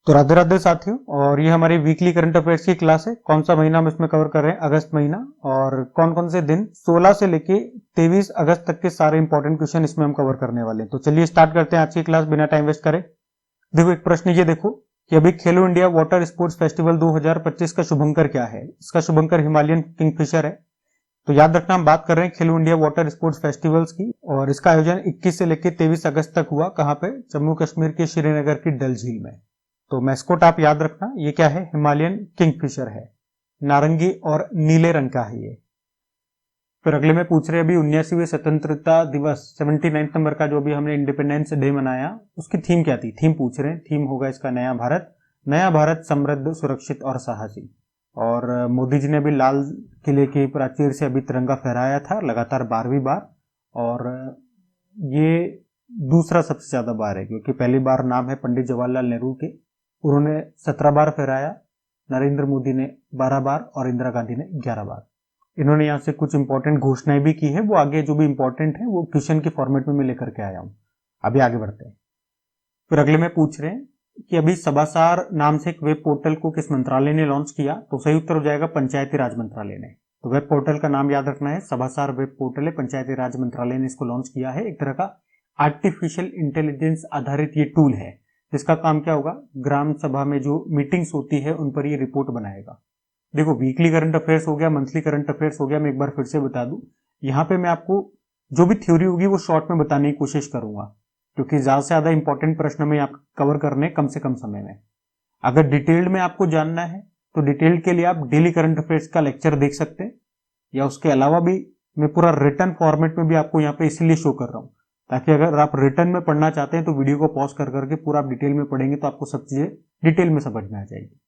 तो राधे राधे साथियों, और ये हमारी वीकली करंट अफेयर्स की क्लास है। कौन सा महीना हम इसमें कवर कर रहे हैं? अगस्त महीना। और कौन कौन से दिन 16 से लेके 23 अगस्त तक के सारे इंपॉर्टेंट क्वेश्चन इसमें हम कवर करने वाले हैं। तो चलिए स्टार्ट करते हैं आज की क्लास बिना टाइम वेस्ट करे। देखो, एक प्रश्न ये देखो कि अभी खेलो इंडिया वाटर स्पोर्ट्स फेस्टिवल 2025 का शुभंकर क्या है? इसका शुभंकर हिमालयन किंगफिशर है। तो याद रखना, हम बात कर रहे हैं खेलो इंडिया वाटर स्पोर्ट्स फेस्टिवल्स की, और इसका आयोजन 21 से लेकर 23 अगस्त तक हुआ। कहां पे? जम्मू कश्मीर के श्रीनगर की डल झील में। तो मैस्कोट आप याद रखना, ये क्या है? हिमालयन किंगफिशर है। नारंगी और नीले रंग का है ये। फिर अगले में पूछ रहे अभी 19वीं स्वतंत्रता दिवस 79 नंबर का जो भी हमने इंडिपेंडेंस डे मनाया, उसकी थीम क्या थी? थीम पूछ रहे हैं। थीम होगा इसका नया भारत। नया भारत समृद्ध, सुरक्षित और साहसी। और मोदी जी ने भी लाल किले की प्राचीर से अभी तिरंगा फहराया था लगातार 12वीं बार, और ये दूसरा सबसे ज्यादा बार है, क्योंकि पहली बार नाम है पंडित जवाहरलाल नेहरू के, उन्होंने 17 बार फहराया, नरेंद्र मोदी ने 12 बार और इंदिरा गांधी ने 11 बार। इन्होंने यहाँ से कुछ इंपॉर्टेंट घोषणाएं भी की है, वो आगे जो भी इंपॉर्टेंट है वो क्वेश्चन के फॉर्मेट में मैं लेकर के आया हूं। अभी आगे बढ़ते हैं। फिर अगले में पूछ रहे हैं कि अभी सभासार नाम से एक वेब पोर्टल को किस मंत्रालय ने लॉन्च किया? तो सही उत्तर हो जाएगा पंचायती राज मंत्रालय ने। तो वेब पोर्टल का नाम याद रखना है, सभासार वेब पोर्टल है, पंचायती राज मंत्रालय ने इसको लॉन्च किया है। एक तरह का आर्टिफिशियल इंटेलिजेंस आधारित ये टूल है, जिसका काम क्या होगा? ग्राम सभा में जो मीटिंग्स होती है उन पर ये रिपोर्ट बनाएगा। देखो, वीकली करंट अफेयर्स हो गया, मंथली करंट अफेयर्स हो गया। मैं एक बार फिर से बता दूं, यहाँ पे मैं आपको जो भी थ्योरी होगी वो शॉर्ट में बताने की कोशिश करूंगा, क्योंकि ज्यादा से ज्यादा इंपॉर्टेंट प्रश्न में आप कवर करने कम से कम समय में। अगर डिटेल्ड में आपको जानना है तो डिटेल्ड के लिए आप डेली करंट अफेयर्स का लेक्चर देख सकते हैं, या उसके अलावा भी मैं पूरा रिटर्न फॉर्मेट में भी आपको यहाँ पे इसीलिए शो कर रहा हूँ, ताकि अगर आप रिटर्न में पढ़ना चाहते हैं तो वीडियो को पॉज कर करके पूरा आप डिटेल में पढ़ेंगे तो आपको सब चीजें डिटेल में समझ में आ जाएगी।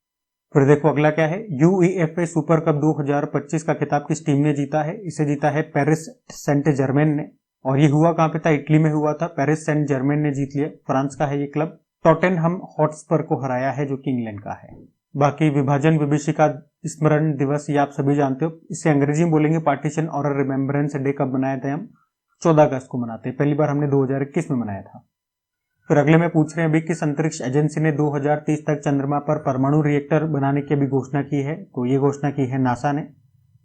फिर देखो अगला क्या है, यूईएफए सुपर कप 2025 का खिताब किस टीम ने जीता है? इसे जीता है पेरिस सेंट जर्मेन ने। और ये हुआ कहां पे था? इटली में हुआ था। पेरिस सेंट जर्मेन ने जीत लिया। फ्रांस का है ये क्लब। टॉटेनहम हॉटस्पर को हराया है, जो कि इंग्लैंड का है। बाकी विभाजन विभीषिका स्मरण दिवस ये आप सभी जानते हो। इसे अंग्रेजी में बोलेंगे पार्टीशन और रिमेम्बरेंस डे। कब मनाए थे हम? 14 अगस्त को मनाते हैं। पहली बार हमने 2021 में मनाया था। फिर अगले में पूछ रहे हैं अभी किस अंतरिक्ष एजेंसी ने 2030 तक चंद्रमा पर परमाणु रिएक्टर बनाने की अभी घोषणा की है? तो ये घोषणा की है नासा ने।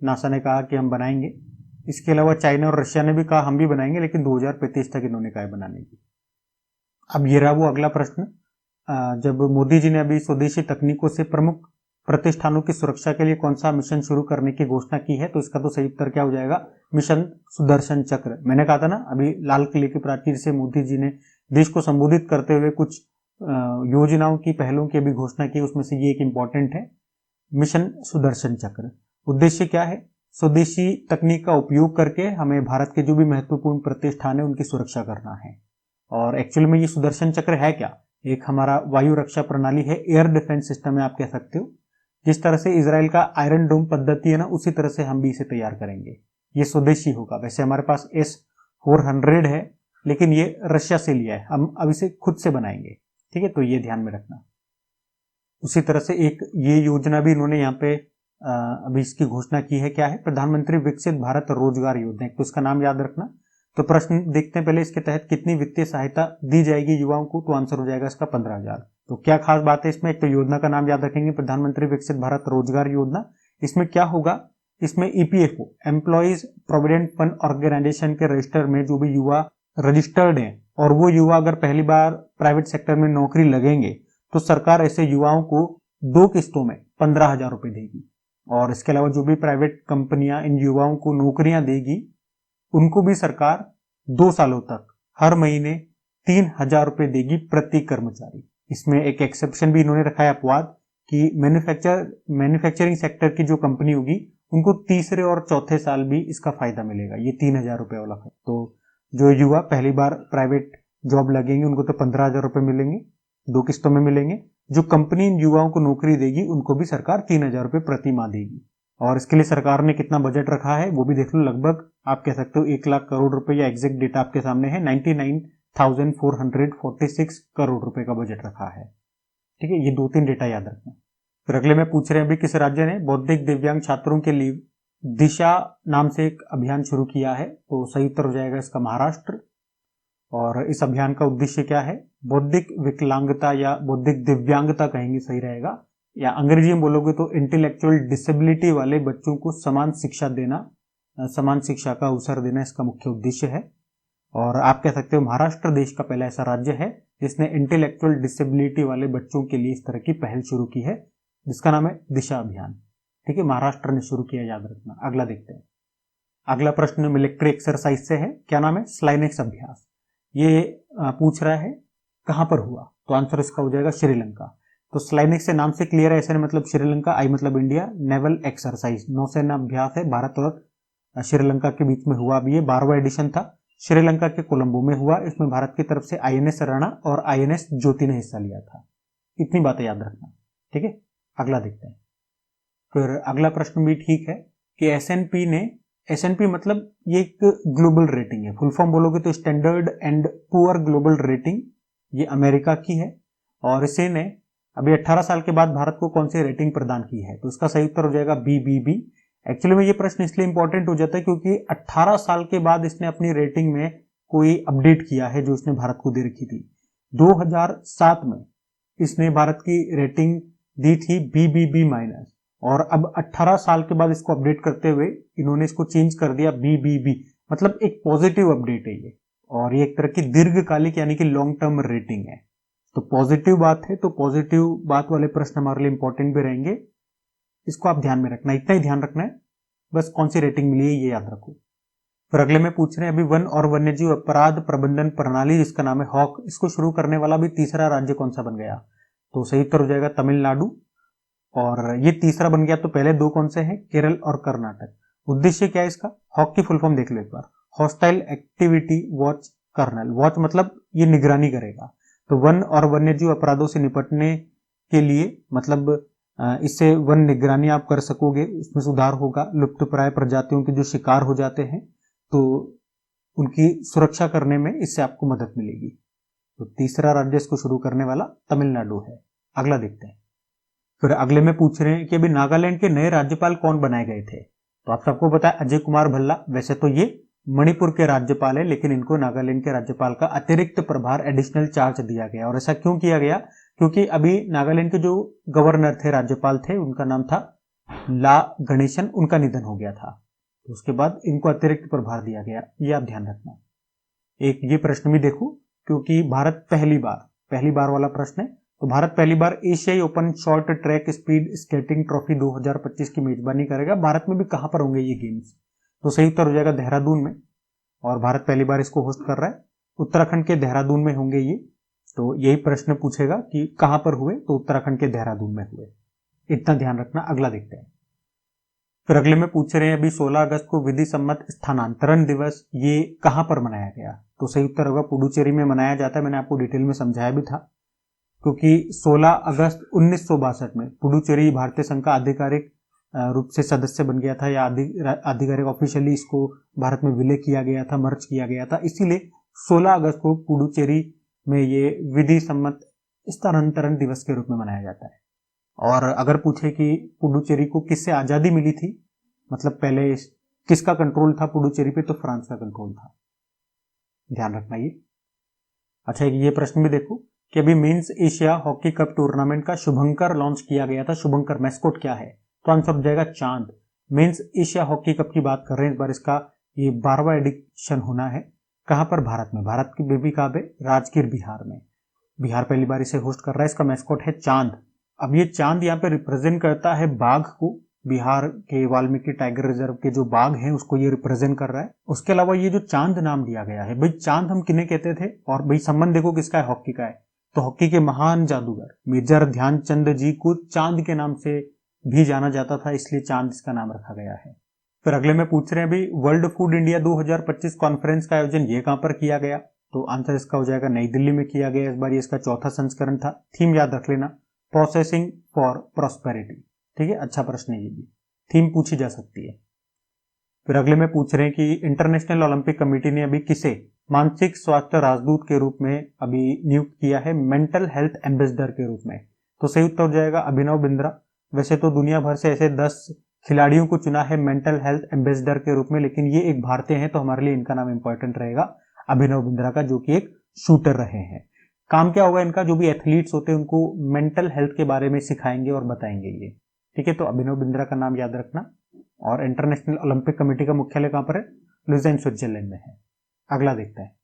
नासा ने कहा कि हम बनाएंगे। इसके अलावा चाइना और रशिया ने भी कहा हम भी बनाएंगे, लेकिन 2035 तक इन्होंने कहा बनाने की। अब ये रहा वो अगला प्रश्न, जब मोदी जी ने अभी स्वदेशी तकनीकों से प्रमुख प्रतिष्ठानों की सुरक्षा के लिए कौन सा मिशन शुरू करने की घोषणा की है? तो इसका तो सही उत्तर क्या हो जाएगा? मिशन सुदर्शन चक्र। मैंने कहा था ना, अभी लाल किले की प्राचीर से मोदी जी ने देश को संबोधित करते हुए कुछ योजनाओं की, पहलों की भी घोषणा की, उसमें से ये एक इंपॉर्टेंट है, मिशन सुदर्शन चक्र। उद्देश्य क्या है? स्वदेशी तकनीक का उपयोग करके हमें भारत के जो भी महत्वपूर्ण प्रतिष्ठान है उनकी सुरक्षा करना है। और एक्चुअली में ये सुदर्शन चक्र है क्या? एक हमारा वायु रक्षा प्रणाली है, एयर डिफेंस सिस्टम है आप कह सकते हो। जिस तरह से इजराइल का आयरन डोम पद्धति है ना, उसी तरह से हम भी इसे तैयार करेंगे। ये स्वदेशी होगा। वैसे हमारे पास S-400 है, लेकिन ये रशिया से लिया है, हम अब इसे खुद से बनाएंगे। ठीक है, तो ये ध्यान में रखना। उसी तरह से एक ये योजना भी इन्होंने यहाँ पे अभी इसकी घोषणा की है। क्या है? प्रधानमंत्री विकसित भारत रोजगार योजना। तो इसका नाम याद रखना। तो प्रश्न देखते हैं पहले, इसके तहत कितनी वित्तीय सहायता दी जाएगी युवाओं को? तो आंसर हो जाएगा इसका 15,000। तो क्या खास बात है इसमें? एक तो योजना का नाम याद रखेंगे, प्रधानमंत्री विकसित भारत रोजगार योजना। इसमें क्या होगा? इसमें EPFO, employees provident fund organisation के रजिस्टर में जो भी युवा रजिस्टर्ड हैं, और वो युवा अगर पहली बार प्राइवेट सेक्टर में नौकरी लगेंगे, तो सरकार ऐसे युवाओं को 2 किस्तों में 15,000 रुपए देगी। और इसके अलावा जो भी प्राइवेट कंपनियां इन युवाओं को नौकरियां देगी, उनको भी सरकार 2 सालों तक हर महीने 3,000 रुपए देगी प्रति कर्मचारी। इसमें एक एक्सेप्शन भी इन्होंने रखा है, अपवाद, कि मैन्युफैक्चरिंग सेक्टर की जो कंपनी होगी उनको तीसरे और चौथे साल भी इसका फायदा मिलेगा, ये 3,000 रुपए वाला। तो जो युवा पहली बार प्राइवेट जॉब लगेंगे उनको तो 15,000 रुपए मिलेंगे, 2 किस्तों में मिलेंगे। जो कंपनी इन युवाओं को नौकरी देगी उनको भी सरकार 3,000 रुपए प्रति माह देगी। और इसके लिए सरकार ने कितना बजट रखा है वो भी देख लो। लगभग आप कह सकते हो 1 लाख करोड़ रुपए, या एग्जैक्ट डेटा आपके सामने है, 99,446 करोड़ रुपए का बजट रखा है। ठीक है, ये 2-3 डेटा याद रखना। फिर अगले में पूछ रहे हैं अभी किस राज्य ने बौद्धिक दिव्यांग छात्रों के लिए दिशा नाम से एक अभियान शुरू किया है? तो सही उत्तर हो जाएगा इसका महाराष्ट्र। और इस अभियान का उद्देश्य क्या है? बौद्धिक विकलांगता या बौद्धिक दिव्यांगता कहेंगे सही रहेगा, या अंग्रेजी में बोलोगे तो इंटेलेक्चुअल डिसेबिलिटी वाले बच्चों को समान शिक्षा देना, समान शिक्षा का अवसर देना इसका मुख्य उद्देश्य है। और आप कह सकते हो महाराष्ट्र देश का पहला ऐसा राज्य है जिसने इंटेलेक्चुअल डिसेबिलिटी वाले बच्चों के लिए इस तरह की पहल शुरू की है, जिसका नाम है दिशा अभियान। ठीक है, महाराष्ट्र ने शुरू किया, याद रखना। अगला देखते हैं। अगला प्रश्न मिलिट्री एक्सरसाइज से है, क्या नाम है? स्लाइनेक्स अभ्यास। ये पूछ रहा है कहां पर हुआ, तो आंसर इसका हो जाएगा श्रीलंका। तो स्लाइनेक्स से नाम से क्लियर है, ऐसे मतलब श्रीलंका, आई मतलब इंडिया, नेवल एक्सरसाइज नौसेना अभ्यास है, भारत और श्रीलंका के बीच में हुआ। अभी ये 12वां एडिशन था, श्रीलंका के कोलंबो में हुआ। इसमें भारत की तरफ से आईएनएस राणा और आईएनएस ज्योति ने हिस्सा लिया था। इतनी बातें याद रखना, ठीक है। अगला देखते हैं। फिर अगला प्रश्न भी ठीक है कि एसएनपी ने, एसएनपी मतलब ये एक ग्लोबल रेटिंग है, फुल फॉर्म बोलोगे तो standard and poor global rating, ये अमेरिका की है। और इसे ने अभी 18 साल के बाद भारत को कौन सी रेटिंग प्रदान की है, तो इसका सही उत्तर हो जाएगा BBB। एक्चुअली में ये प्रश्न इसलिए इंपॉर्टेंट हो जाता है क्योंकि 18 साल के बाद इसने अपनी रेटिंग में कोई अपडेट किया है जो इसने भारत को दे रखी थी। 2007 में इसने भारत की रेटिंग दी थी BBB-, और अब 18 साल के बाद इसको अपडेट करते हुए इन्होंने इसको चेंज कर दिया BBB, मतलब एक पॉजिटिव अपडेट है ये, और ये एक तरह की दीर्घकालिक यानी कि लॉन्ग टर्म रेटिंग है। तो पॉजिटिव बात है, तो पॉजिटिव बात वाले प्रश्न हमारे लिए इंपॉर्टेंट भी रहेंगे, इसको आप ध्यान में रखना, इतना ही ध्यान रखना है बस, कौन सी रेटिंग मिली है ये याद रखो। फिर अगले में पूछ रहे हैं अभी वन और वन्यजीव अपराध प्रबंधन प्रणाली जिसका नाम है हॉक, इसको शुरू करने वाला भी तीसरा राज्य कौन सा बन गया, तो सही उत्तर हो जाएगा तमिलनाडु। और ये तीसरा बन गया, तो पहले दो कौन से हैं, केरल और कर्नाटक। उद्देश्य क्या है इसका, हॉक की फुल फॉर्म देख लो एक बार, hostile activity watch kernel. Watch मतलब ये निगरानी करेगा, तो वन और वन्यजीव अपराधों से निपटने के लिए मतलब इससे वन निगरानी आप कर सकोगे, उसमें सुधार होगा। लुप्तप्राय प्रजातियों के जो शिकार हो जाते हैं तो उनकी सुरक्षा करने में इससे आपको मदद मिलेगी। तो तीसरा राज्य इसको शुरू करने वाला तमिलनाडु है। अगला देखते हैं। फिर अगले में पूछ रहे हैं कि अभी नागालैंड के नए राज्यपाल कौन बनाए गए थे, तो आप सबको पता है अजय कुमार भल्ला। वैसे तो ये मणिपुर के राज्यपाल है, लेकिन इनको नागालैंड के राज्यपाल का अतिरिक्त प्रभार एडिशनल चार्ज दिया गया। और ऐसा क्यों किया गया, क्योंकि अभी नागालैंड के जो गवर्नर थे, राज्यपाल थे, उनका नाम था ला गणेशन, उनका निधन हो गया था, तो उसके बाद इनको अतिरिक्त प्रभार दिया गया, ये आप ध्यान रखना। एक ये प्रश्न भी देखो, क्योंकि भारत पहली बार वाला प्रश्न है, तो भारत पहली बार एशियाई open short track speed skating trophy 2025 की मेजबानी करेगा। भारत में भी कहां पर होंगे ये गेम्स, तो सही उत्तर हो जाएगा देहरादून में, और भारत पहली बार इसको होस्ट कर रहा है। उत्तराखंड के देहरादून में होंगे ये, तो यही प्रश्न पूछेगा कि कहां पर हुए, तो उत्तराखंड के देहरादून में हुए, इतना ध्यान रखना। अगला देखते हैं। फिर अगले में पूछ रहे हैं अभी 16 अगस्त को विधि सम्मत स्थानांतरण दिवस ये कहां पर मनाया गया, तो सही उत्तर होगा पुडुचेरी में मनाया जाता है। मैंने आपको डिटेल में समझाया भी था, क्योंकि 16 अगस्त 1962 में पुडुचेरी भारतीय संघ का आधिकारिक रूप से सदस्य बन गया था, या आधिकारिक ऑफिशियली इसको भारत में विलय किया गया था, मर्ज किया गया था, इसीलिए 16 अगस्त को पुडुचेरी में ये विधि सम्मत स्थानांतरण दिवस के रूप में मनाया जाता है। और अगर पूछे कि पुडुचेरी को किससे आजादी मिली थी, मतलब पहले किसका कंट्रोल था पुडुचेरी पे, तो फ्रांस का कंट्रोल था, ध्यान रखना ये। अच्छा, ये प्रश्न भी देखो कि अभी men's Asia hockey cup tournament का शुभंकर लॉन्च किया गया था। शुभंकर मैस्कोट क्या है, तो आंसर हो जाएगा चांद। मेंस एशिया हॉकी कप की बात कर रहे हैं, इस बार इसका ये 12वां एडिशन होना है। कहां पर, भारत में। भारत की बेबी कब है, राजगीर बिहार में। बिहार पहली बार इसे होस्ट कर रहा है। इसका मैस्कोट है चांद। अब ये चांद यहाँ पे रिप्रेजेंट करता है बाघ को, बिहार के वाल्मीकि टाइगर रिजर्व के जो बाघ हैं उसको ये रिप्रेजेंट कर रहा है। उसके अलावा ये जो चांद नाम दिया गया है, भाई चांद हम किन्हें कहते थे, और भाई संबंध देखो किसका है, हॉकी का है। तो हॉकी के महान जादूगर मेजर ध्यानचंद जी को चांद के नाम से भी जाना जाता था, इसलिए चांद इसका नाम रखा गया है। फिर अगले में पूछ रहे हैं अभी वर्ल्ड फूड इंडिया 2025 कॉन्फ्रेंस का आयोजन ये कहां पर किया गया, तो आंसर इसका हो जाएगा नई दिल्ली में किया गया। इस बार ये इसका चौथा संस्करण था। थीम याद रख लेना, प्रोसेसिंग फॉर प्रॉस्पेरिटी। ठीक है, अच्छा प्रश्न है ये भी, थीम पूछी जा सकती है। फिर अगले में पूछ रहे हैं कि इंटरनेशनल ओलंपिक कमेटी ने अभी किसे मानसिक स्वास्थ्य राजदूत के रूप में अभी नियुक्त किया है, मेंटल हेल्थ एम्बेसडर के रूप में, तो सही उत्तर हो जाएगा अभिनव बिंद्रा। वैसे तो दुनिया भर से ऐसे 10 खिलाड़ियों को चुना है मेंटल हेल्थ एम्बेसडर के रूप में, लेकिन ये एक भारतीय हैं, तो हमारे लिए इनका नाम इंपॉर्टेंट रहेगा, अभिनव बिंद्रा का, जो कि एक शूटर रहे हैं। काम क्या होगा इनका, जो भी एथलीट्स होते हैं उनको मेंटल हेल्थ के बारे में सिखाएंगे और बताएंगे ये। ठीक है, तो अभिनव बिंद्रा का नाम याद रखना। और इंटरनेशनल ओलंपिक कमेटी का मुख्यालय कहां पर है, लुज़ेन स्विट्जरलैंड में है। अगला देखते हैं।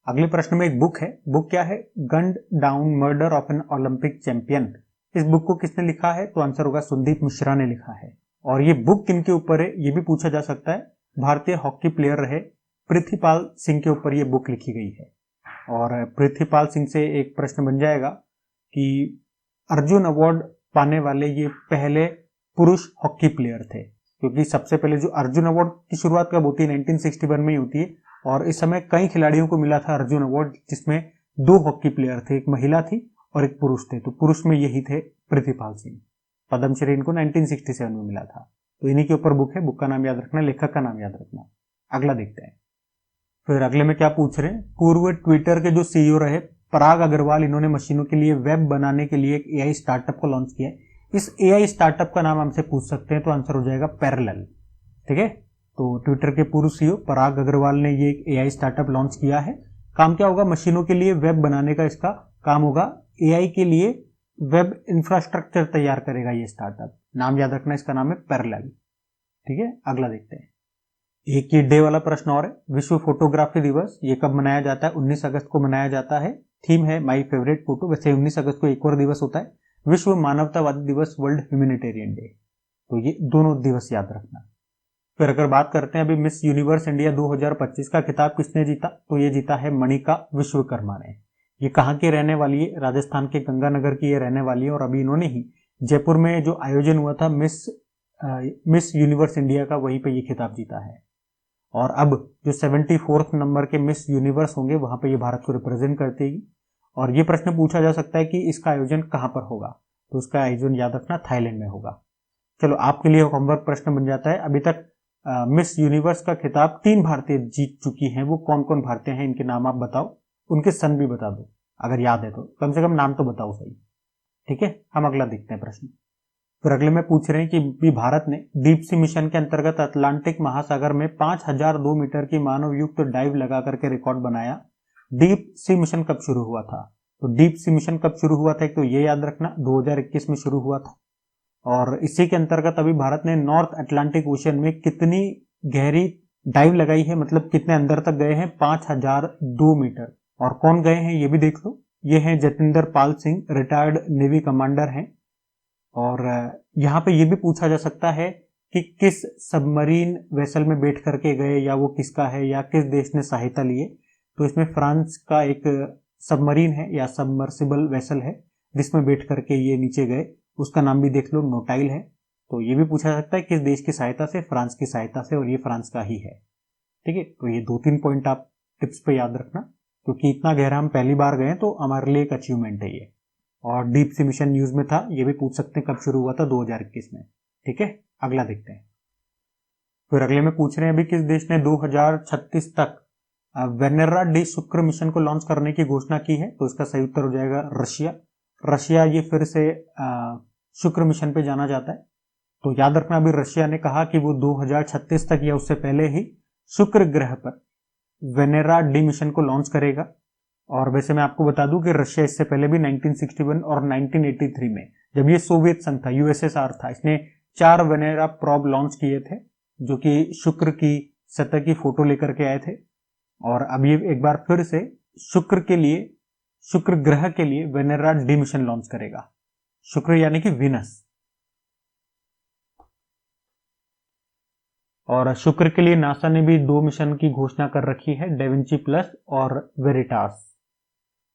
अगले प्रश्न में एक बुक है, बुक क्या है, gunned down murder of an Olympic champion. इस बुक को किसने लिखा है, तो आंसर होगा संदीप मिश्रा ने लिखा है। और ये बुक किनके ऊपर है ये भी पूछा जा सकता है। भारतीय हॉकी प्लेयर रहे पृथ्वीपाल सिंह के ऊपर ये बुक लिखी गई है। और पृथ्वीपाल सिंह से एक प्रश्न बन जाएगा कि अर्जुन अवार्ड पाने वाले ये पहले पुरुष हॉकी प्लेयर थे, क्योंकि सबसे पहले जो अर्जुन अवार्ड की शुरुआत कब होती है, 1961 में ही होती है। और इस समय कई खिलाड़ियों को मिला था अर्जुन अवार्ड, जिसमें 2 हॉकी प्लेयर थे, एक महिला थी और एक पुरुष थे। तो पुरुष में यही थे पृथ्वीपाल सिंह। पद्मश्री इनको 1967 में मिला था। तो इन्हीं के ऊपर बुक है, बुक का नाम याद रखना, लेखक का नाम याद रखना। अगला देखते हैं। फिर अगले में क्या पूछ रहे हैं, पूर्व ट्विटर के जो सीईओ रहे पराग अग्रवाल, इन्होंने मशीनों के लिए वेब बनाने के लिए एक एआई स्टार्टअप को लॉन्च किया है। इस एआई स्टार्टअप का नाम हमसे पूछ सकते हैं, तो आंसर हो जाएगा पैरेलल। ठीक है, तो ट्विटर के पूर्व सीईओ पराग अग्रवाल ने ये एक एआई स्टार्टअप लॉन्च किया है। काम क्या होगा, मशीनों के लिए वेब बनाने का इसका काम होगा। एआई के लिए वेब इंफ्रास्ट्रक्चर तैयार करेगा ये स्टार्टअप। नाम याद रखना, इसका नाम है पैरेलल। ठीक है, अगला देखते हैं। एक ये डे वाला प्रश्न और है, विश्व फोटोग्राफी दिवस ये कब मनाया जाता है, 19 अगस्त को मनाया जाता है। थीम है माई फेवरेट फोटो। वैसे 19 अगस्त को एक और दिवस होता है, विश्व मानवतावादी दिवस, वर्ल्ड ह्यूमैनिटेरियन डे। तो ये दोनों दिवस याद रखना। फिर अगर बात करते हैं अभी मिस यूनिवर्स इंडिया 2025 का खिताब किसने जीता, तो ये जीता है मणिका विश्वकर्मा ने। ये कहाँ की रहने वाली है, राजस्थान के गंगानगर की ये रहने वाली है। और अभी इन्होंने ही जयपुर में जो आयोजन हुआ था मिस यूनिवर्स इंडिया का, वहीं पे ये खिताब जीता है। और अब जो 74th नंबर के मिस यूनिवर्स होंगे वहां पे ये भारत को रिप्रेजेंट करती है। और ये प्रश्न पूछा जा सकता है कि इसका आयोजन कहां पर होगा, तो उसका आयोजन याद रखना थाईलैंड में होगा। चलो आपके लिए होमवर्क प्रश्न बन जाता है। अभी तक मिस यूनिवर्स का खिताब 3 भारतीय जीत चुकी हैं। वो कौन कौन भारतीय हैं, इनके नाम आप बताओ, उनके सन भी बता दो, अगर याद है तो कम से कम नाम तो बताओ सही। ठीक है, हम अगला देखते हैं प्रश्न। फिर अगले में पूछ रहे हैं कि भारत ने डीप सी मिशन के अंतर्गत अटलांटिक महासागर में 5002 मीटर की मानव युक्त डाइव लगा करके रिकॉर्ड बनाया। डीप सी मिशन कब शुरू हुआ था, तो डीप सी मिशन कब शुरू हुआ था, एक तो ये याद रखना 2021 में शुरू हुआ था। और इसी के अंतर्गत अभी भारत ने नॉर्थ अटलांटिक ओशन में कितनी गहरी डाइव लगाई है, मतलब कितने अंदर तक गए हैं, 5002 मीटर। और कौन गए हैं ये भी देख लो, ये हैं Jatinder Pal Singh, retired navy commander हैं। और यहाँ पे ये भी पूछा जा सकता है कि किस सबमरीन वेसल में बैठ करके गए, या वो किसका है, या किस देश ने सहायता लिए। तो इसमें फ्रांस का एक सबमरीन है या सबमर्सिबल वेसल है जिसमें बैठ करके ये नीचे गए, उसका नाम भी देख लो, नोटाइल है। तो ये भी पूछा जा सकता है किस देश की सहायता से, फ्रांस की सहायता से, और ये फ्रांस का ही है। ठीक है, तो ये 2-3 पॉइंट आप टिप्स पे याद रखना, क्योंकि इतना गहरा हम पहली बार गए तो हमारे लिए एक अचीवमेंट है ये। और डीप सी मिशन न्यूज में था, ये भी पूछ सकते हैं कब शुरू हुआ था, 2021 में। ठीक है, अगला देखते हैं। फिर अगले में पूछ रहे हैं अभी किस देश ने 2036 तक वेनेरा डी शुक्र मिशन को लॉन्च करने की घोषणा की है, तो इसका सही उत्तर हो जाएगा रशिया। रशिया ये फिर से शुक्र मिशन पे जाना जाता है। तो याद रखना अभी रशिया ने कहा कि वो 2036 तक या उससे पहले ही शुक्र ग्रह पर वेनेरा डी मिशन को लॉन्च करेगा। और वैसे मैं आपको बता दूं कि रशिया इससे पहले भी 1961 और 1983 में, जब ये सोवियत संघ था, यूएसएसआर था, इसने 4 वेनेरा प्रोब लॉन्च किए थे जो कि शुक्र की सतह की फोटो लेकर के आए थे। और अब ये एक बार फिर से शुक्र के लिए, शुक्र ग्रह के लिए वेनेरा डी मिशन लॉन्च करेगा। शुक्र यानी कि विनस। और शुक्र के लिए नासा ने भी 2 मिशन की घोषणा कर रखी है, डेविंची प्लस और वेरिटास।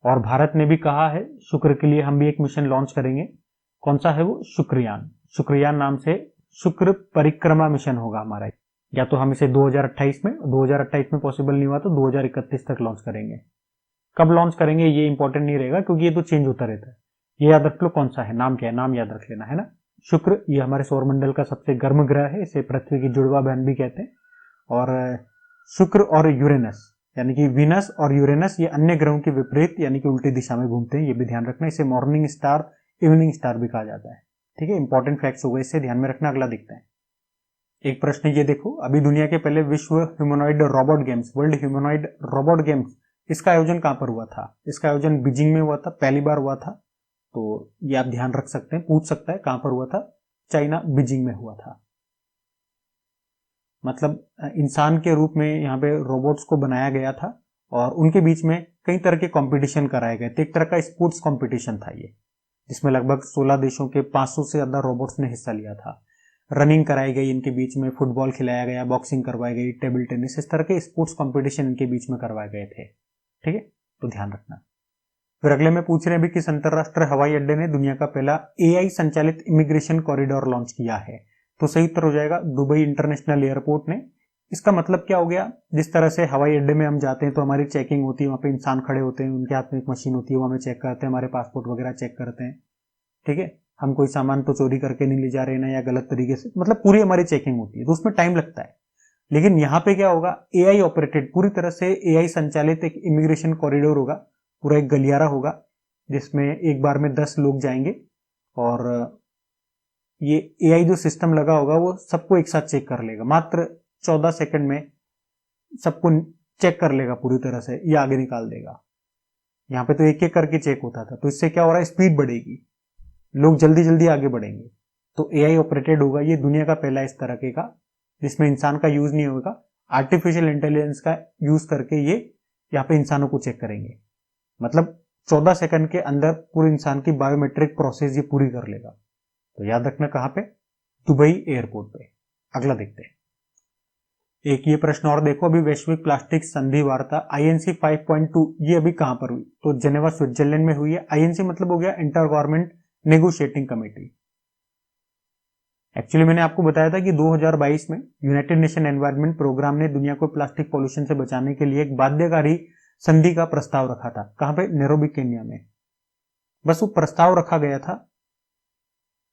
और भारत ने भी कहा है शुक्र के लिए हम भी एक मिशन लॉन्च करेंगे। कौन सा है वो, शुक्रयान। शुक्रयान नाम से शुक्र परिक्रमा मिशन होगा हमारा। या तो हम इसे 2028 में पॉसिबल नहीं हुआ तो 2031 तक लॉन्च करेंगे। कब लॉन्च करेंगे ये इंपॉर्टेंट नहीं रहेगा, क्योंकि ये तो चेंज होता रहता है। ये याद रख लो कौन सा है, नाम क्या है, नाम याद रख लेना है ना। शुक्र ये हमारे सौरमंडल का सबसे गर्म ग्रह है, इसे पृथ्वी की जुड़वा बहन भी कहते हैं। और शुक्र और यूरेनस यानी कि वीनस और यूरेनस ये अन्य ग्रहों के विपरीत यानी कि उल्टी दिशा में घूमते हैं, ये भी ध्यान रखना। इसे मॉर्निंग स्टार, इवनिंग स्टार भी कहा जाता है। ठीक है, इंपॉर्टेंट फैक्ट्स हो गए, इससे ध्यान में रखना। अगला दिखता है। एक प्रश्न ये देखो, अभी दुनिया के पहले विश्व humanoid robot games, world humanoid robot games, इसका आयोजन कहां पर हुआ था? इसका आयोजन बीजिंग में हुआ था, पहली बार हुआ था। तो ये आप ध्यान रख सकते हैं, पूछ सकता है कहां पर हुआ था। चाइना, बीजिंग में हुआ था। मतलब इंसान के रूप में यहाँ पे रोबोट्स को बनाया गया था और उनके बीच में कई तरह के कंपटीशन कराए गए थे। एक तरह का स्पोर्ट्स कंपटीशन था ये, जिसमें लगभग 16 देशों के 500 से ज्यादा रोबोट्स ने हिस्सा लिया था। रनिंग कराई गई इनके बीच में, फुटबॉल खिलाया गया, बॉक्सिंग करवाई गई, टेबल टेनिस, इस तरह के स्पोर्ट्स कंपटीशन इनके बीच में करवाए गए थे। ठीक है, तो ध्यान रखना। फिर अगले में पूछ रहे हैं भी किस अंतरराष्ट्रीय हवाई अड्डे ने दुनिया का पहला एआई संचालित इमिग्रेशन कॉरिडोर लॉन्च किया है? तो सही उत्तर हो जाएगा दुबई इंटरनेशनल एयरपोर्ट ने। इसका मतलब क्या हो गया, जिस तरह से हवाई अड्डे में हम जाते हैं तो हमारी चेकिंग होती है, वहां पे इंसान खड़े होते हैं, उनके हाथ में एक मशीन होती है, वो हमें चेक करते हैं, हमारे पासपोर्ट वगैरह चेक करते हैं। ठीक है, हम कोई सामान तो चोरी करके नहीं ले जा रहे ना, या गलत तरीके से, मतलब पूरी हमारी चेकिंग होती है, तो उसमें टाइम लगता है। लेकिन यहाँ पे क्या होगा, एआई ऑपरेटेड, पूरी तरह से एआई संचालित एक इमिग्रेशन कॉरिडोर होगा, पूरा एक गलियारा होगा जिसमें एक बार में 10 लोग जाएंगे और ये एआई जो सिस्टम लगा होगा वो सबको एक साथ चेक कर लेगा। मात्र 14 सेकंड में सबको चेक कर लेगा पूरी तरह से, ये आगे निकाल देगा। यहाँ पे तो एक एक करके चेक होता था, तो इससे क्या हो रहा है, स्पीड बढ़ेगी, लोग जल्दी जल्दी आगे बढ़ेंगे। तो एआई ऑपरेटेड होगा, ये दुनिया का पहला इस तरह के का जिसमें इंसान का यूज नहीं होगा। आर्टिफिशियल इंटेलिजेंस का यूज करके ये यहाँ पे इंसानों को चेक करेंगे। मतलब 14 सेकंड के अंदर पूरे इंसान की बायोमेट्रिक प्रोसेस ये पूरी कर लेगा। तो याद रखना कहां पे, दुबई एयरपोर्ट पे। अगला देखते हैं। एक ये प्रश्न और देखो, अभी वैश्विक प्लास्टिक संधि वार्ता आईएनसी 5.2 ये अभी कहां पर हुई? तो जेनेवा स्विट्जरलैंड में हुई है। आईएनसी मतलब हो गया inter government negotiating committee. Actually मैंने आपको बताया था कि 2022 में यूनाइटेड नेशन एनवायरनमेंट प्रोग्राम ने दुनिया को प्लास्टिक पॉल्यूशन से बचाने के लिए एक बाध्यकारी संधि का प्रस्ताव रखा था। कहां पे? नैरोबी, केन्या में। बस वो प्रस्ताव रखा गया था,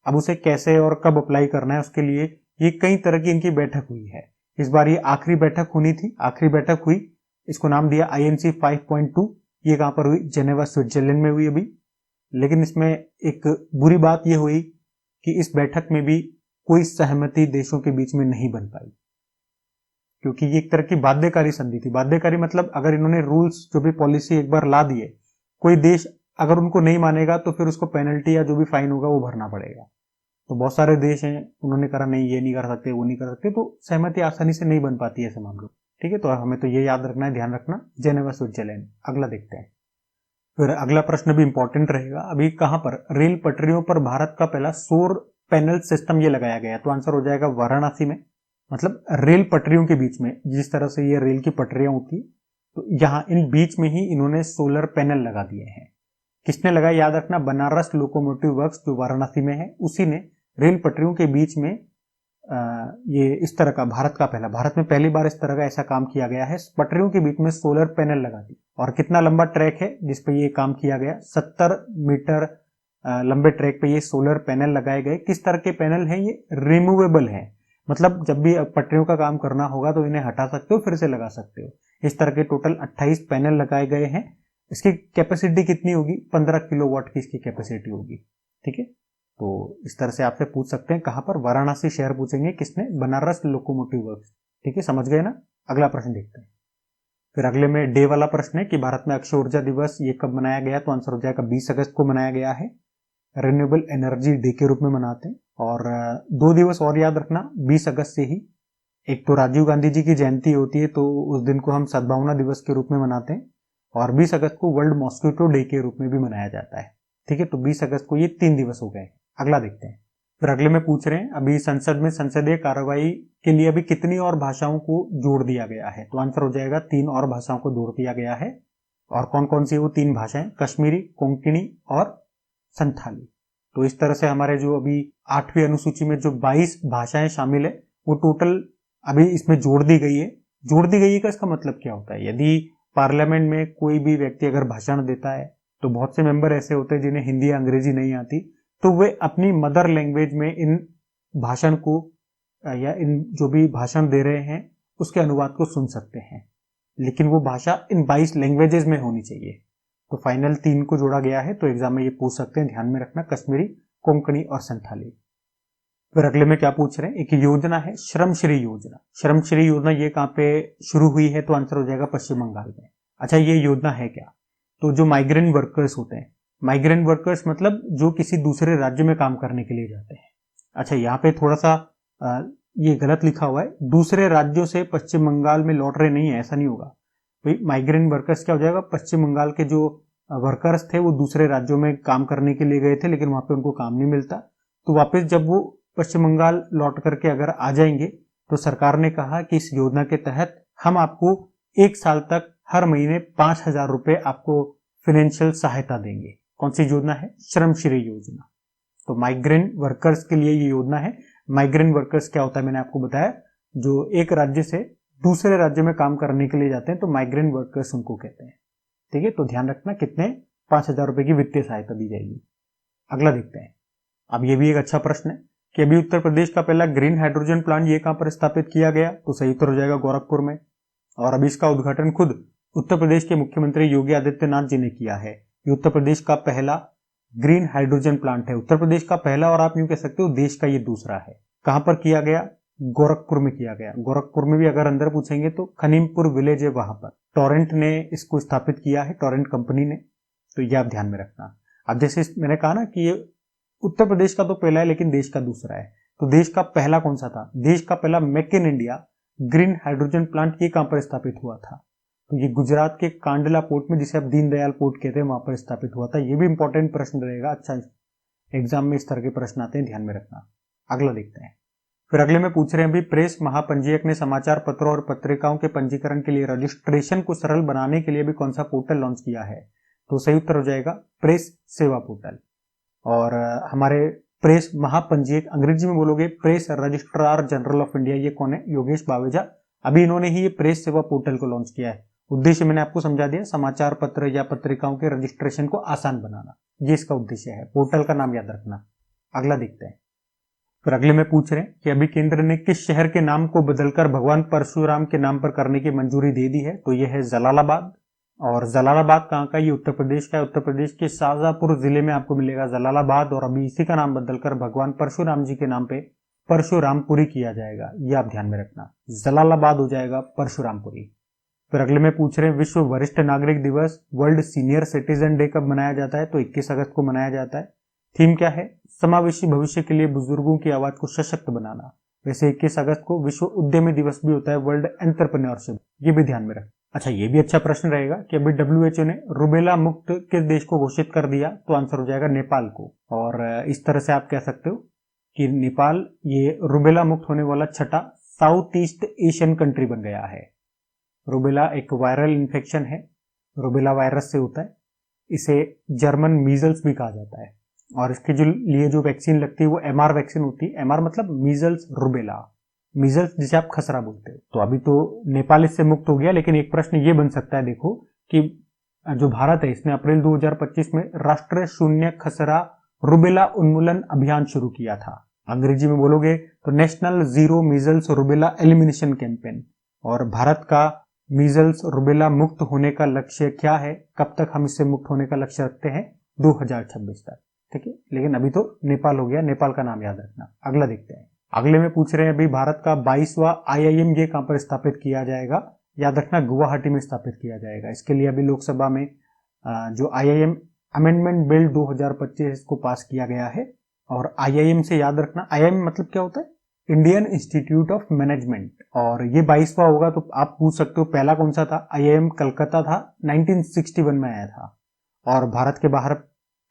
अब उसे कैसे और कब अप्लाई करना है उसके लिए ये कई तरह की इनकी बैठक हुई है। इस बार ये आखिरी बैठक होनी थी, आखिरी बैठक हुई, इसको नाम दिया आईएनसी 5.2। ये कहां पर हुई? जेनेवा स्विट्जरलैंड में हुई अभी। लेकिन इसमें एक बुरी बात यह हुई कि इस बैठक में भी कोई सहमति देशों के बीच में नहीं बन पाई, क्योंकि ये एक तरह की बाध्यकारी संधि थी। बाध्यकारी मतलब अगर इन्होंने रूल्स जो भी पॉलिसी एक बार ला दिए, कोई देश अगर उनको नहीं मानेगा तो फिर उसको पेनल्टी या जो भी फाइन होगा वो भरना पड़ेगा। तो बहुत सारे देश हैं, उन्होंने कहा नहीं ये नहीं कर सकते, वो नहीं कर सकते, तो सहमति आसानी से नहीं बन पाती है ऐसे मामलों। ठीक है, तो हमें तो ये याद रखना है, ध्यान रखना, जेनेवा स्विट्जरलैंड। अगला देखते हैं। फिर अगला प्रश्न भी इंपॉर्टेंट रहेगा। अभी कहां पर रेल पटरियों पर भारत का पहला सौर पैनल सिस्टम ये लगाया गया? तो आंसर हो जाएगा वाराणसी में। मतलब रेल पटरियों के बीच में, जिस तरह से ये रेल की पटरियां होती, तो यहां इन बीच में ही इन्होंने सोलर पैनल लगा दिए हैं। किसने लगाया? याद रखना, बनारस लोकोमोटिव वर्क्स जो वाराणसी में है, उसी ने रेल पटरियों के बीच में ये इस तरह का भारत में पहली बार इस तरह का ऐसा काम किया गया है। पटरियों के बीच में सोलर पैनल लगा दी। और कितना लंबा ट्रैक है जिसपे ये काम किया गया? 70 मीटर लंबे ट्रैक पे ये सोलर पैनल लगाए गए। किस तरह के पैनल हैं? ये रिमूवेबल है, मतलब जब भी पटरियों का काम करना होगा तो इन्हें हटा सकते हो, फिर से लगा सकते हो। इस तरह के टोटल 28 पैनल लगाए गए हैं। इसकी कैपेसिटी कितनी होगी? 15 किलोवाट की इसकी कैपेसिटी होगी। ठीक है, तो इस तरह से आपसे पूछ सकते हैं। कहां पर? वाराणसी शहर पूछेंगे, किसने? Banaras locomotive works. ठीक है, समझ गए ना? अगला प्रश्न देखते हैं। फिर अगले में डे वाला प्रश्न है कि भारत में अक्षय ऊर्जा दिवस ये कब मनाया गया? तो आंसर हो जाएगा 20 अगस्त को मनाया गया है। रिन्यूएबल एनर्जी डे के रूप में मनाते हैं। और 2 दिवस और याद रखना 20 अगस्त से ही। एक तो राजीव गांधी जी की जयंती होती है, तो उस दिन को हम सद्भावना दिवस के रूप में मनाते हैं। और 20 अगस्त को वर्ल्ड मॉस्किटो डे के रूप में भी मनाया जाता है। ठीक है, तो 20 अगस्त को ये 3 दिवस हो गए। अगला देखते हैं। फिर अगले में पूछ रहे हैं अभी संसद में संसदीय कार्रवाई के लिए अभी कितनी और भाषाओं को जोड़ दिया गया है? तो आंसर हो जाएगा 3 और भाषाओं को जोड़ दिया गया है। और कौन कौन सी वो 3 भाषाएं? कश्मीरी, कोंकणी और संथाली। तो इस तरह से हमारे जो अभी 8वीं अनुसूची में जो 22 भाषाएं शामिल है, वो टोटल अभी इसमें जोड़ दी गई है। जोड़ दी गई है का इसका मतलब क्या होता है? यदि पार्लियामेंट में कोई भी व्यक्ति अगर भाषण देता है, तो बहुत से मेंबर ऐसे होते हैं जिन्हें हिंदी या अंग्रेजी नहीं आती, तो वे अपनी मदर लैंग्वेज में इन भाषण को या इन जो भी भाषण दे रहे हैं उसके अनुवाद को सुन सकते हैं। लेकिन वो भाषा इन 22 लैंग्वेजेस में होनी चाहिए। तो फाइनल 3 को जोड़ा गया है, तो एग्जाम में ये पूछ सकते हैं, ध्यान में रखना, कश्मीरी, कोंकणी और संथाली। फिर अगले में क्या पूछ रहे हैं, एक योजना है श्रमश्री योजना। श्रमश्री योजना ये कहाँ पे शुरू हुई है, तो आंसर हो जाएगा पश्चिम बंगाल में। अच्छा, ये योजना है क्या, तो जो माइग्रेंट वर्कर्स होते हैं, माइग्रेंट वर्कर्स मतलब जो किसी दूसरे राज्य में काम करने के लिए जाते हैं। अच्छा, यहाँ पे थोड़ा सा ये गलत लिखा हुआ है, दूसरे राज्यों से पश्चिम बंगाल में लौट रहे नहीं है, ऐसा नहीं होगा भाई। माइग्रेंट वर्कर्स क्या हो जाएगा, पश्चिम बंगाल के जो वर्कर्स थे वो दूसरे राज्यों में काम करने के लिए गए थे, लेकिन वहां पे उनको काम नहीं मिलता, तो वापस जब वो पश्चिम बंगाल लौट करके अगर आ जाएंगे तो सरकार ने कहा कि इस योजना के तहत हम आपको 1 साल तक हर महीने 5,000 रुपए आपको फाइनेंशियल सहायता देंगे। कौन सी योजना है, श्रमश्री योजना। तो माइग्रेंट वर्कर्स के लिए ये योजना है। माइग्रेंट वर्कर्स क्या होता है, मैंने आपको बताया, जो एक राज्य से दूसरे राज्य में काम करने के लिए जाते हैं, तो माइग्रेंट वर्कर्स उनको कहते हैं। ठीक है, तो ध्यान रखना कितने, 5,000 रुपए की वित्तीय सहायता दी जाएगी। अगला देखते हैं। अब ये भी एक अच्छा प्रश्न है कि अभी उत्तर प्रदेश का पहला ग्रीन हाइड्रोजन प्लांट ये कहां पर स्थापित किया गया, तो सही उत्तर हो जाएगा गोरखपुर में। और अभी इसका उद्घाटन खुद उत्तर प्रदेश के मुख्यमंत्री योगी आदित्यनाथ जी ने किया है। ये उत्तर प्रदेश का पहला ग्रीन हाइड्रोजन प्लांट है, उत्तर प्रदेश का पहला, और आप यूं कह सकते हो देश का ये दूसरा है। कहां पर किया गया, गोरखपुर में किया गया। गोरखपुर में भी अगर अंदर पूछेंगे तो खनीमपुर विलेज है, वहां पर टोरेंट ने इसको स्थापित किया है, टोरेंट कंपनी ने, तो ये आप ध्यान में रखना। अब जैसे मैंने कहा ना कि ये उत्तर प्रदेश का तो पहला है लेकिन देश का दूसरा है, तो देश का पहला कौन सा था, देश का पहला make in India green hydrogen plant ये कहां पर स्थापित हुआ था, तो ये गुजरात के कांडला पोर्ट में, जिसे आप दीनदयाल पोर्ट कहते हैं, वहां पर स्थापित हुआ था। ये भी इंपॉर्टेंट प्रश्न रहेगा, अच्छा एग्जाम में इस तरह के प्रश्न आते हैं, ध्यान में रखना। अगला देखते हैं। फिर अगले में पूछ रहे हैं, अभी प्रेस महापंजीयक ने समाचार पत्रों और पत्रिकाओं के पंजीकरण के लिए रजिस्ट्रेशन को सरल बनाने के लिए भी कौन सा पोर्टल लॉन्च किया है, तो सही उत्तर हो जाएगा प्रेस सेवा पोर्टल। और हमारे प्रेस महापंजीयक, अंग्रेजी में बोलोगे press registrar general of India, ये कौन है, योगेश बावेजा। अभी इन्होंने ही ये प्रेस सेवा पोर्टल को लॉन्च किया है। उद्देश्य मैंने आपको समझा दिया, समाचार पत्र या पत्रिकाओं के रजिस्ट्रेशन को आसान बनाना, ये इसका उद्देश्य है। पोर्टल का नाम याद रखना। अगला देखते हैं। फिर अगले में पूछ रहे हैं कि अभी केंद्र ने किस शहर के नाम को बदलकर भगवान परशुराम के नाम पर करने की मंजूरी दे दी है, तो यह है जलालाबाद। और जलालाबाद कहाँ का, ये उत्तर प्रदेश का है। उत्तर प्रदेश के शाहजहांपुर जिले में आपको मिलेगा जलालाबाद, और अभी इसी का नाम बदलकर भगवान परशुराम जी के नाम पे परशुरामपुरी किया जाएगा, ये आप ध्यान में रखना। जलालाबाद हो जाएगा परशुरामपुरी। फिर अगले में पूछ रहे हैं, विश्व वरिष्ठ नागरिक दिवस, वर्ल्ड सीनियर सिटीजन डे कब मनाया जाता है, तो 21 अगस्त को मनाया जाता है। थीम क्या है, समावेशी भविष्य के लिए बुजुर्गों की आवाज को सशक्त बनाना। वैसे 21 अगस्त को विश्व उद्यमी दिवस भी होता है, वर्ल्ड एंटरप्रेन्योरशिप, ये भी ध्यान में रख। अच्छा, ये भी अच्छा प्रश्न रहेगा कि अभी WHO ने रूबेला मुक्त किस देश को घोषित कर दिया, तो आंसर हो जाएगा नेपाल को। और इस तरह से आप कह सकते हो कि नेपाल ये रूबेला मुक्त होने वाला छठा साउथ ईस्ट एशियन कंट्री बन गया है। रूबेला एक वायरल इन्फेक्शन है, रूबेला वायरस से होता है, इसे जर्मन मीजल्स भी कहा जाता है। और इसके लिए जो वैक्सीन लगती है वो MR वैक्सीन होती है। MR मतलब मीजल्स रूबेला, मीजल्स जिसे आप खसरा बोलते हो। तो अभी तो नेपाल इससे मुक्त हो गया, लेकिन एक प्रश्न ये बन सकता है, देखो कि जो भारत है इसने अप्रैल 2025 में राष्ट्रीय शून्य खसरा रूबेला उन्मूलन अभियान शुरू किया था। अंग्रेजी में बोलोगे तो national zero measles rubella elimination campaign. और भारत का मीजल्स रूबेला मुक्त होने का लक्ष्य क्या है, कब तक हम इससे मुक्त होने का लक्ष्य रखते हैं, 2026 तक। ठीक है, लेकिन अभी तो नेपाल हो गया, नेपाल का नाम याद रखना। अगला देखते हैं। अगले में पूछ रहे हैं, अभी भारत का 22वां IIM ये कहां पर स्थापित किया जाएगा, याद रखना गुवाहाटी में स्थापित किया जाएगा। इसके लिए अभी लोकसभा में जो IIM अमेंडमेंट बिल 2025 इसको पास किया गया है। और IIM से याद रखना, IIM मतलब क्या होता है, इंडियन इंस्टीट्यूट ऑफ मैनेजमेंट। और ये 22वां होगा, तो आप पूछ सकते हो पहला कौन सा था, IIM कलकत्ता था, 1961 में आया था। और भारत के बाहर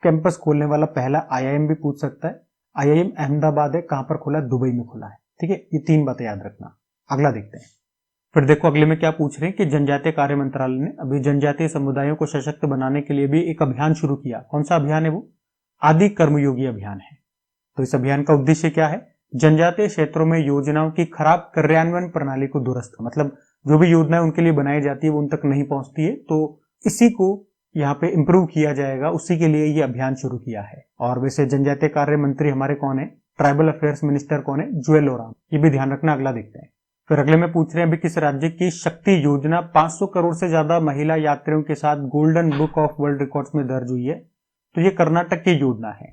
कैंपस खोलने वाला पहला IIM भी पूछ सकता है, IIM अहमदाबाद है, कहां पर खुला है, दुबई में खुला है। ठीक है, ये 3 बातें याद रखना। अगला देखते हैं। फिर देखो अगले में क्या पूछ रहे हैं कि जनजातीय कार्य मंत्रालय ने अभी जनजातीय समुदायों को सशक्त बनाने के लिए भी एक अभियान शुरू किया। कौन सा अभियान है वो, आदि कर्मयोगी अभियान है। तो इस अभियान का उद्देश्य क्या है, जनजातीय क्षेत्रों में योजनाओं की खराब कार्यान्वयन प्रणाली को दुरुस्त, मतलब जो भी योजनाएं उनके लिए बनाई जाती है वो उन तक नहीं पहुंचती है, तो इसी को यहाँ पे इंप्रूव किया जाएगा, उसी के लिए ये अभियान शुरू किया है। और वैसे जनजातीय कार्य मंत्री हमारे कौन है, ट्राइबल अफेयर्स मिनिस्टर कौन है, जुएल ओराम, ये भी ध्यान रखना। अगला देखते हैं। फिर अगले में पूछ रहे हैं, अभी किस राज्य की शक्ति योजना 500 करोड़ से ज्यादा महिला यात्रियों के साथ golden book of world records में दर्ज हुई है, तो ये कर्नाटक की योजना है।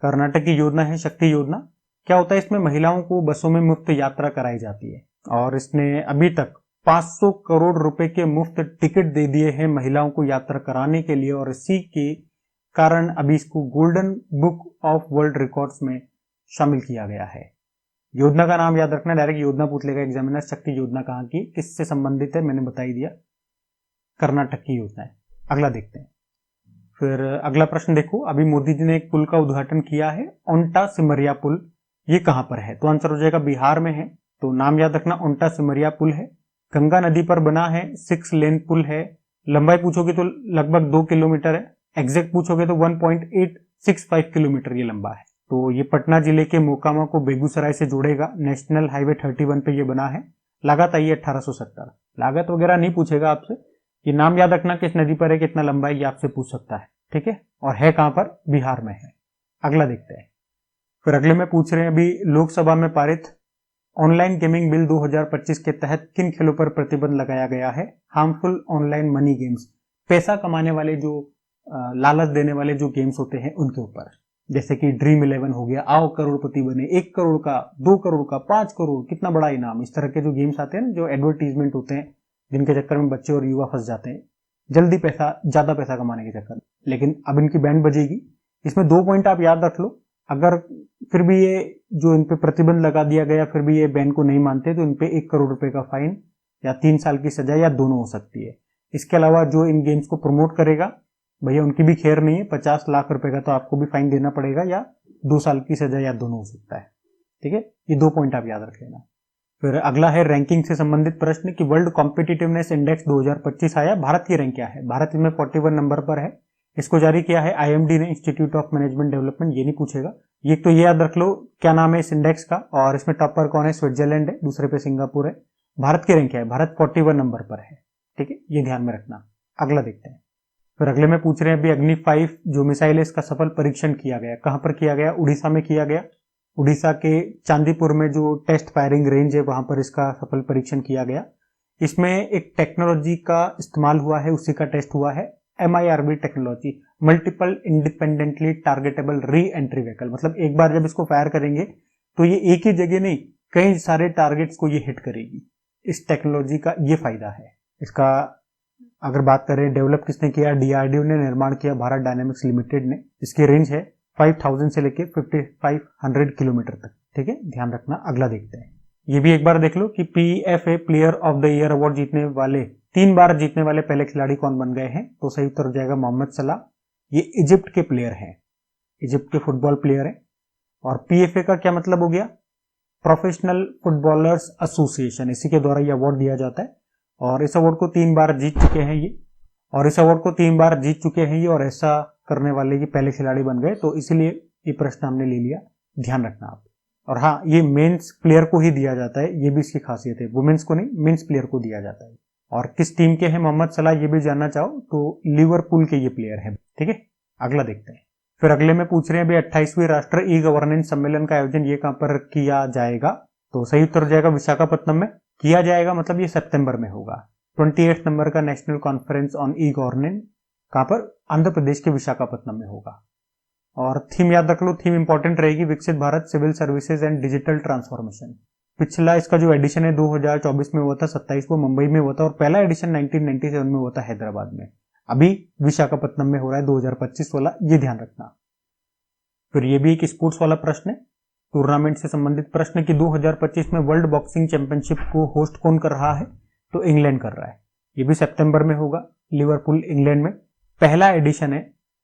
कर्नाटक की योजना है शक्ति योजना। क्या होता है इसमें, महिलाओं को बसों में मुफ्त यात्रा कराई जाती है और इसने अभी तक 500 करोड़ रुपए के मुफ्त टिकट दे दिए हैं महिलाओं को यात्रा कराने के लिए, और इसी के कारण अभी इसको golden book of world records में शामिल किया गया है। योजना का नाम याद रखना, डायरेक्ट योजना पूछ लेगा एग्जामिनर। शक्ति योजना कहाँ की, किससे संबंधित है, मैंने बता ही दिया, कर्नाटक की योजना है। अगला देखते हैं। फिर अगला प्रश्न देखो, अभी मोदी जी ने एक पुल का उद्घाटन किया है, ओंटा सिमरिया पुल, ये कहां पर है? तो आंसर हो जाएगा बिहार में है। तो नाम याद रखना, ओंटा सिमरिया पुल है, गंगा नदी पर बना है, 6 लेन पुल है। लंबाई पूछोगे तो लगभग 2 किलोमीटर है, एग्जैक्ट पूछोगे तो 1.865 किलोमीटर ये लंबा है। तो ये पटना जिले के मोकामा को बेगूसराय से जोड़ेगा, नेशनल हाईवे 31 पे ये बना है। लागत आई है 1870। लागत वगैरह नहीं पूछेगा आपसे, ये नाम याद रखना किस नदी पर है, कितना लंबा है, ये आपसे पूछ सकता है, ठीक है। और है कहां पर, बिहार में है। अगला देखते हैं। फिर अगले में पूछ रहे हैं, अभी लोकसभा में पारित ऑनलाइन गेमिंग बिल 2025 के तहत किन खेलों पर प्रतिबंध लगाया गया है? हार्मफुल ऑनलाइन मनी गेम्स, पैसा कमाने वाले जो लालच देने वाले जो गेम्स होते हैं उनके ऊपर, जैसे कि ड्रीम 11 हो गया, आओ करोड़पति बने, 1 करोड़ का, 2 करोड़ का, 5 करोड़, कितना बड़ा इनाम, इस तरह के जो गेम्स आते हैं ना, जो एडवर्टीजमेंट होते हैं, जिनके चक्कर में बच्चे और युवा फंस जाते हैं जल्दी पैसा, ज्यादा पैसा कमाने के चक्कर में। लेकिन अब इनकी बैंड बजेगी। इसमें 2 पॉइंट आप याद रख लो, अगर फिर भी ये जो इन पे प्रतिबंध लगा दिया गया, फिर भी ये बैन को नहीं मानते, तो इन पे 1 करोड़ रुपए का फाइन या 3 साल की सजा या दोनों हो सकती है। इसके अलावा जो इन गेम्स को प्रमोट करेगा, भैया उनकी भी खैर नहीं है, 50 लाख रुपए का तो आपको भी फाइन देना पड़ेगा, या 2 साल की सजा या दोनों हो सकता है, ठीक है। ये 2 पॉइंट आप याद रख लेना। फिर अगला है रैंकिंग से संबंधित प्रश्न कि वर्ल्ड कॉम्पिटिटिवनेस इंडेक्स 2025 आया, भारत की रैंक क्या है? भारत में 41 नंबर पर है। इसको जारी किया है आईएमडी ने, इंस्टीट्यूट ऑफ मैनेजमेंट डेवलपमेंट। ये नहीं पूछेगा, ये तो ये याद रख लो क्या नाम है इस इंडेक्स का, और इसमें टॉपर कौन है? स्विट्जरलैंड है, दूसरे पे सिंगापुर है। भारत की रैंक क्या है? भारत 41 नंबर पर है, ठीक है, ये ध्यान में रखना। अगला देखते हैं। फिर अगले में पूछ रहे हैं, अभी अग्नि 5 जो मिसाइल है इसका सफल परीक्षण किया गया, कहां पर किया गया? उड़ीसा में किया गया। उड़ीसा के चांदीपुर में जो टेस्ट फायरिंग रेंज है वहां पर इसका सफल परीक्षण किया गया। इसमें एक टेक्नोलॉजी का इस्तेमाल हुआ है, उसी का टेस्ट हुआ है, MIRV technology, multiple independently targetable re entry vehicle. मतलब एक बार जब इसको फायर करेंगे तो ये एक ही जगह नहीं, कई सारे टारगेट्स को ये हिट करेगी। इस टेक्नोलॉजी का ये फायदा है। इसका अगर बात करें डेवलप किसने किया, DRDO ने निर्माण किया, भारत डायनेमिक्स लिमिटेड ने। इसकी रेंज है 5000 से लेके 5500 किलोमीटर तक, ठीक है, ध्यान रखना। अगला देखते हैं। ये भी एक बार देख लो कि PFA player of the year award जीतने वाले, 3 बार जीतने वाले पहले खिलाड़ी कौन बन गए हैं? तो सही उत्तर हो जाएगा मोहम्मद सलाह। ये इजिप्ट के प्लेयर हैं, इजिप्ट के फुटबॉल प्लेयर हैं। और PFA का क्या मतलब हो गया? प्रोफेशनल फुटबॉलर्स एसोसिएशन, इसी के द्वारा ये अवार्ड दिया जाता है। और इस अवार्ड को 3 बार जीत चुके हैं ये, और इस अवार्ड को 3 बार जीत चुके हैं ये, और ऐसा करने वाले ये पहले खिलाड़ी बन गए, तो इसीलिए ये प्रश्न हमने ले लिया, ध्यान रखना आप। और हाँ, ये मेंस प्लेयर को ही दिया जाता है, ये भी इसकी खासियत है, वुमेन्स को नहीं, मेंस प्लेयर को दिया जाता है। और किस टीम के हैं मोहम्मद सलाह, ये भी जानना चाहो तो लिवरपूल के ये प्लेयर है, ठीक है। अगला देखते हैं। फिर अगले में पूछ रहे हैं, अभी 28वीं राष्ट्रीय ई गवर्नेंस सम्मेलन का आयोजन ये कहां पर किया जाएगा? तो सही उत्तर हो जाएगा विशाखापट्टनम में किया जाएगा, मतलब ये सितंबर में होगा। 28 नंबर का national conference on e governance कहां पर? आंध्र प्रदेश के विशाखापट्टनम में होगा। और थीम याद रख लो, थीम इंपॉर्टेंट रहेगी, विकसित Bharat, civil services and digital transformation. पिछला इसका जो एडिशन है 2024 में हुआ था, 27 को मुंबई में हुआ था, और पहला एडिशन 1997 में हुआ था हैदराबाद में। अभी विशाखापट्टनम में हो रहा है 2025-16, ये ध्यान रखना। फिर ये भी एक स्पोर्ट्स वाला प्रश्न है, टूर्नामेंट से संबंधित प्रश्न कि 2025 में वर्ल्ड बॉक्सिंग चैंपियनशिप को होस्ट कौन कर रहा है? तो इंग्लैंड कर रहा है। ये भी सितंबर में होगा, लिवरपूल इंग्लैंड में, पहला एडिशन है,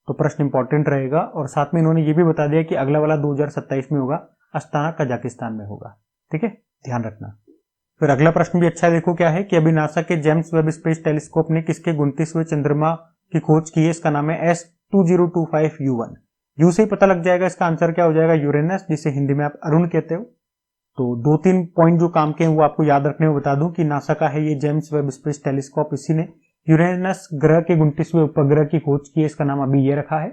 तो प्रश्न इंपॉर्टेंट रहेगा। और साथ में इन्होंने ये भी बता दिया कि अगला वाला 2027 में होगा, अस्ताना कजाकिस्तान में होगा, ठीक है, ध्यान रखना। फिर अगला प्रश्न भी अच्छा है, देखो क्या है कि अभी नासा के जेम्स वेब स्पेस टेलीस्कोप ने किसके 29वें चंद्रमा की खोज की है? इसका नाम है S2025U1। यू से ही पता लग जाएगा इसका आंसर क्या हो जाएगा, यूरेनस, जिसे हिंदी में आप अरुण कहते हो। तो 2-3 पॉइंट जो काम के हैं वो आपको याद रखने में बता दूं कि नासा का है ये जेम्स वेब स्पेस टेलीस्कोप, इसी ने यूरेनस ग्रह के 29वें उपग्रह की खोज की है, इसका नाम अभी ये रखा है।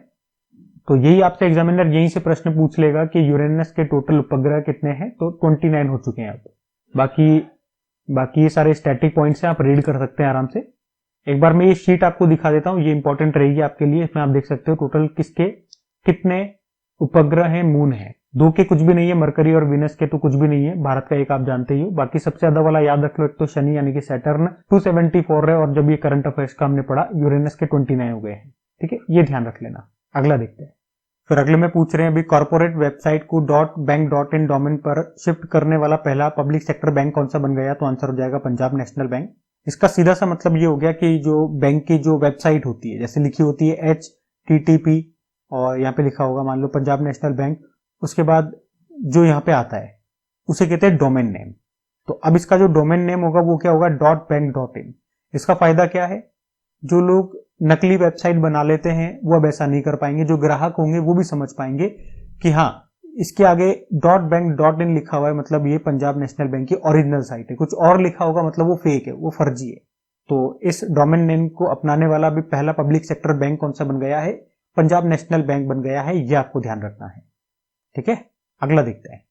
तो यही आपसे एग्जामिनर यहीं से प्रश्न पूछ लेगा कि यूरेनस के टोटल उपग्रह कितने हैं, तो 29 हो चुके हैं अब। बाकी ये सारे स्टैटिक पॉइंट्स हैं, आप रीड कर सकते हैं आराम से। एक बार मैं ये शीट आपको दिखा देता हूं, ये इंपॉर्टेंट रहेगी आपके लिए। इसमें आप देख सकते हो टोटल कितने उपग्रह हैं, मून है, दो के कुछ भी नहीं है, मरकरी और वीनस के तो कुछ भी नहीं है, भारत का एक आप जानते ही हो। बाकी सबसे ज्यादा वाला याद रख लो, एक तो शनि यानी कि सैटर्न 274 है, और जब ये करंट अफेयर्स का हमने पढ़ा यूरेनस के 29 हो गए हैं। ठीक है, ये ध्यान रख लेना। अगला देखते हैं। फिर अगले में पूछ रहे हैं अभी कॉर्पोरेट वेबसाइट को .bank.in डोमेन पर शिफ्ट करने वाला पहला पब्लिक सेक्टर बैंक कौन सा बन गया, तो आंसर हो जाएगा पंजाब नेशनल बैंक। इसका सीधा सा मतलब ये हो गया कि जो बैंक की जो वेबसाइट होती है, जैसे लिखी होती है HTTP और यहाँ पे लिखा होगा मान लो पंजाब नेशनल बैंक, उसके बाद जो यहाँ पे आता है उसे कहते हैं डोमेन नेम। तो अब इसका जो डोमेन नेम होगा वो क्या होगा, .bank.in। इसका फायदा क्या है, जो लोग नकली वेबसाइट बना लेते हैं वो अब ऐसा नहीं कर पाएंगे, जो ग्राहक होंगे वो भी समझ पाएंगे कि हाँ इसके आगे .bank.in लिखा हुआ है, मतलब ये पंजाब नेशनल बैंक की ओरिजिनल साइट है। कुछ और लिखा होगा मतलब वो फेक है, वो फर्जी है। तो इस डोमेन नेम को अपनाने वाला भी पहला पब्लिक सेक्टर बैंक कौन सा बन गया है, पंजाब नेशनल बैंक बन गया है। ये आपको ध्यान रखना है। ठीक है, अगला देखते हैं।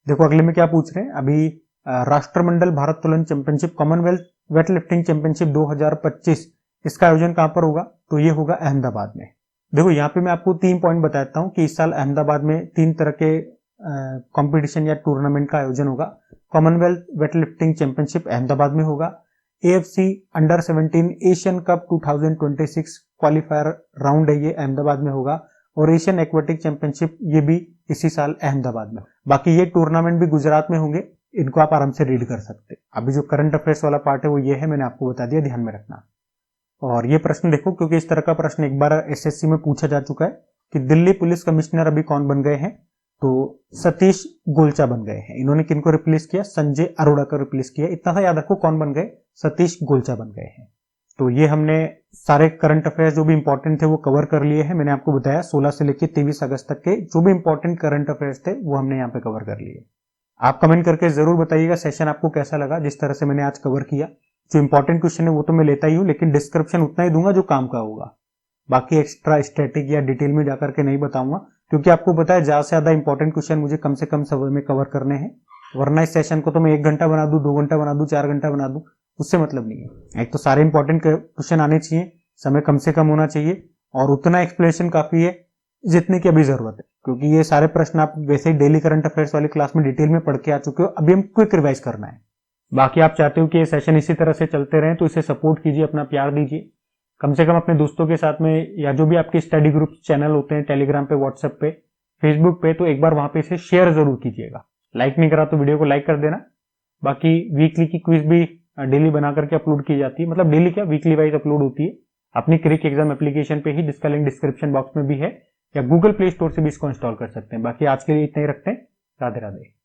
देखो अगले में क्या पूछ रहे हैं अभी, राष्ट्रमंडल भारोत्तोलन championship Commonwealth weight lifting championship 2025 इसका आयोजन कहां पर होगा, तो ये होगा अहमदाबाद में। देखो यहाँ पे मैं आपको 3 पॉइंट बताता हूँ कि इस साल अहमदाबाद में 3 तरह के कंपटीशन या टूर्नामेंट का आयोजन होगा। Commonwealth weight lifting championship Ahmedabad में होगा, AFC under 17 Asian cup 2026 qualifier round है, ये अहमदाबाद में होगा, और एशियन एक्वेटिक चैंपियनशिप ये भी इसी साल अहमदाबाद में। बाकी ये टूर्नामेंट भी गुजरात में होंगे, इनको आप आराम से रीड कर सकते हैं। अभी जो करंट अफेयर्स वाला पार्ट है वो ये है, मैंने आपको बता दिया, ध्यान में रखना। और ये प्रश्न देखो, क्योंकि इस तरह का प्रश्न एक बार SSC में पूछा जा चुका है कि दिल्ली पुलिस कमिश्नर अभी कौन बन गए हैं, तो सतीश गोलचा बन गए हैं। इन्होंने किनको रिप्लेस किया, संजय अरोड़ा को रिप्लेस किया। इतना सा याद रखो कौन बन गए, सतीश गोलचा बन गए हैं। तो ये हमने सारे करंट अफेयर्स जो भी इंपॉर्टेंट थे वो कवर कर लिए हैं। मैंने आपको बताया 16 से लेकर 23 अगस्त तक के जो भी इंपॉर्टेंट करंट अफेयर्स थे वो हमने यहाँ पे कवर कर लिए। आप कमेंट करके जरूर बताइएगा सेशन आपको कैसा लगा, जिस तरह से मैंने आज कवर किया। जो इंपॉर्टेंट क्वेश्चन है वो तो मैं लेता ही हूँ, लेकिन डिस्क्रिप्शन उतना ही दूंगा जो काम का होगा। बाकी एक्स्ट्रा स्टैटिक या डिटेल में जाकर के नहीं बताऊंगा, क्योंकि आपको पता है ज्यादा से ज्यादा इंपॉर्टेंट क्वेश्चन मुझे कम से कम समय में कवर करने हैं। वरना इस सेशन को तो मैं 1 घंटा बना दूं, 2 घंटा बना दूं, 4 घंटा बना दूं, उससे मतलब नहीं है। एक तो सारे इंपॉर्टेंट क्वेश्चन आने चाहिए, समय कम से कम होना चाहिए, और उतना एक्सप्लेनेशन काफी है जितने की अभी जरूरत है, क्योंकि ये सारे प्रश्न आप वैसे ही डेली करंट अफेयर्स वाली क्लास में डिटेल में पढ़ के आ चुके हो। अभी हम क्विक रिवाइज करना है। बाकी आप चाहते हो कि ये सेशन इसी तरह से चलते रहें, तो इसे सपोर्ट कीजिए, अपना प्यार दीजिए। कम से कम अपने दोस्तों के साथ में, या जो भी आपके स्टडी ग्रुप चैनल होते हैं टेलीग्राम पे, व्हाट्सएप पे, फेसबुक पे, तो एक बार वहां पे इसे शेयर जरूर कीजिएगा। लाइक नहीं करा तो वीडियो को लाइक कर देना। बाकी वीकली की क्विज भी डेली बना करके अपलोड की जाती है, मतलब डेली क्या, वीकली वाइज अपलोड होती है अपनी क्रिक एग्जाम एप्लीकेशन पे ही, जिसका लिंक डिस्क्रिप्शन बॉक्स में भी है, या गूगल प्ले स्टोर से भी इसको इंस्टॉल कर सकते हैं। बाकी आज के लिए इतना ही रखते हैं। राधे राधे।